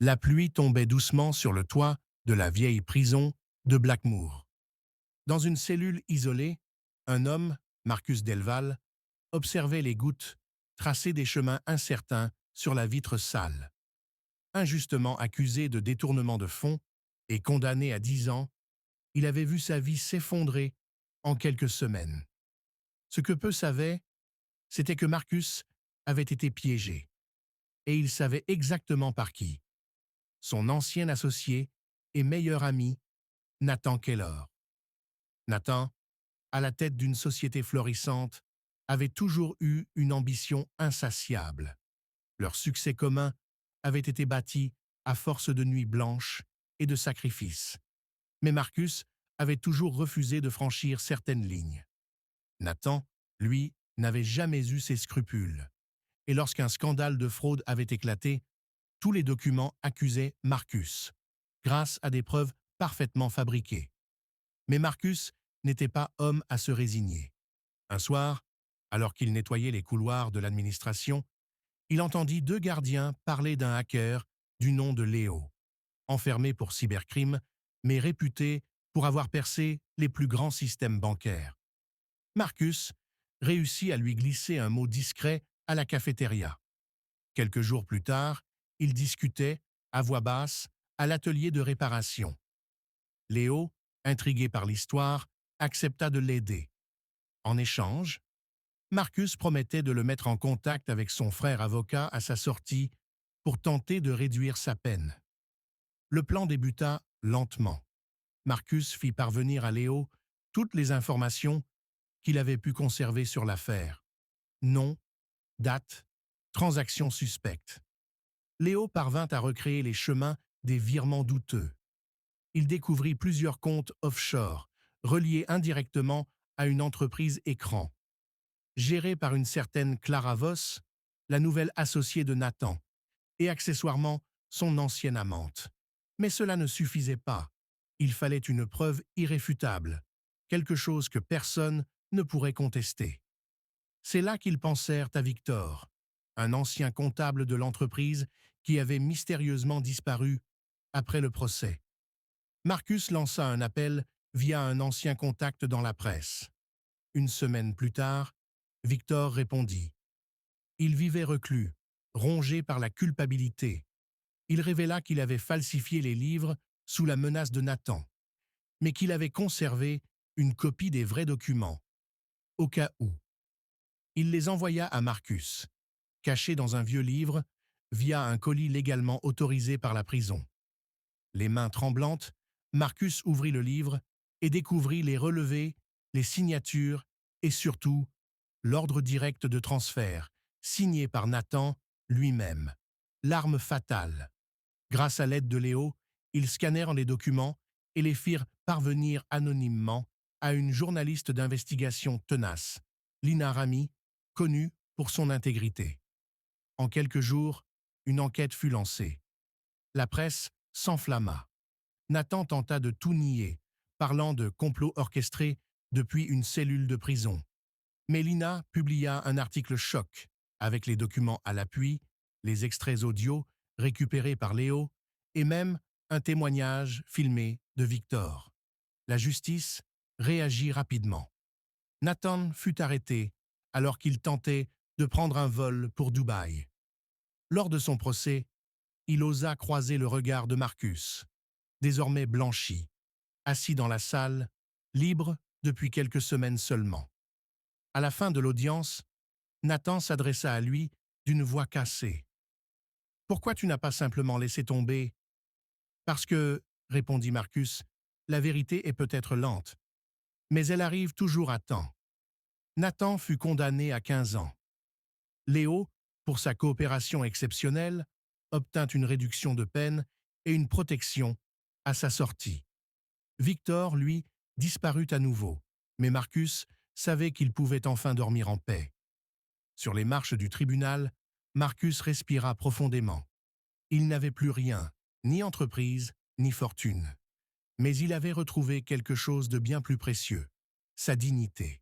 La pluie tombait doucement sur le toit de la vieille prison de Blackmoor. Dans une cellule isolée, un homme, Marcus Delval, observait les gouttes tracer des chemins incertains sur la vitre sale. Injustement accusé de détournement de fonds et condamné à 10 ans, il avait vu sa vie s'effondrer en quelques semaines. Ce que peu savaient, c'était que Marcus avait été piégé, et il savait exactement par qui. Son ancien associé et meilleur ami, Nathan Keller. Nathan, à la tête d'une société florissante, avait toujours eu une ambition insatiable. Leur succès commun avait été bâti à force de nuits blanches et de sacrifices. Mais Marcus avait toujours refusé de franchir certaines lignes. Nathan, lui, n'avait jamais eu ses scrupules. Et lorsqu'un scandale de fraude avait éclaté, tous les documents accusaient Marcus, grâce à des preuves parfaitement fabriquées. Mais Marcus n'était pas homme à se résigner. Un soir, alors qu'il nettoyait les couloirs de l'administration, il entendit 2 gardiens parler d'un hacker du nom de Léo, enfermé pour cybercrime, mais réputé pour avoir percé les plus grands systèmes bancaires. Marcus réussit à lui glisser un mot discret à la cafétéria. Quelques jours plus tard, ils discutaient, à voix basse, à l'atelier de réparation. Léo, intrigué par l'histoire, accepta de l'aider. En échange, Marcus promettait de le mettre en contact avec son frère avocat à sa sortie pour tenter de réduire sa peine. Le plan débuta lentement. Marcus fit parvenir à Léo toutes les informations qu'il avait pu conserver sur l'affaire. Nom, date, transactions suspectes. Léo parvint à recréer les chemins des virements douteux. Il découvrit plusieurs comptes offshore, reliés indirectement à une entreprise écran. Gérée par une certaine Clara Voss, la nouvelle associée de Nathan, et accessoirement son ancienne amante. Mais cela ne suffisait pas. Il fallait une preuve irréfutable, quelque chose que personne ne pourrait contester. C'est là qu'ils pensèrent à Victor, un ancien comptable de l'entreprise qui avait mystérieusement disparu après le procès. Marcus lança un appel via un ancien contact dans la presse. Une semaine plus tard, Victor répondit. Il vivait reclus, rongé par la culpabilité. Il révéla qu'il avait falsifié les livres sous la menace de Nathan, mais qu'il avait conservé une copie des vrais documents, au cas où. Il les envoya à Marcus, cachés dans un vieux livre, via un colis légalement autorisé par la prison. Les mains tremblantes, Marcus ouvrit le livre et découvrit les relevés, les signatures et surtout l'ordre direct de transfert, signé par Nathan lui-même. L'arme fatale. Grâce à l'aide de Léo, ils scannèrent les documents et les firent parvenir anonymement à une journaliste d'investigation tenace, Lina Rami, connue pour son intégrité. En quelques jours, une enquête fut lancée. La presse s'enflamma. Nathan tenta de tout nier, parlant de complot orchestré depuis une cellule de prison. Mais Lina publia un article choc, avec les documents à l'appui, les extraits audio récupérés par Léo, et même un témoignage filmé de Victor. La justice réagit rapidement. Nathan fut arrêté alors qu'il tentait de prendre un vol pour Dubaï. Lors de son procès, il osa croiser le regard de Marcus, désormais blanchi, assis dans la salle, libre depuis quelques semaines seulement. À la fin de l'audience, Nathan s'adressa à lui d'une voix cassée. « Pourquoi tu n'as pas simplement laissé tomber ?»« Parce que, répondit Marcus, la vérité est peut-être lente, mais elle arrive toujours à temps. » Nathan fut condamné à 15 ans. Léo, pour sa coopération exceptionnelle, obtint une réduction de peine et une protection à sa sortie. Victor, lui, disparut à nouveau, mais Marcus savait qu'il pouvait enfin dormir en paix. Sur les marches du tribunal, Marcus respira profondément. Il n'avait plus rien, ni entreprise, ni fortune. Mais il avait retrouvé quelque chose de bien plus précieux, sa dignité.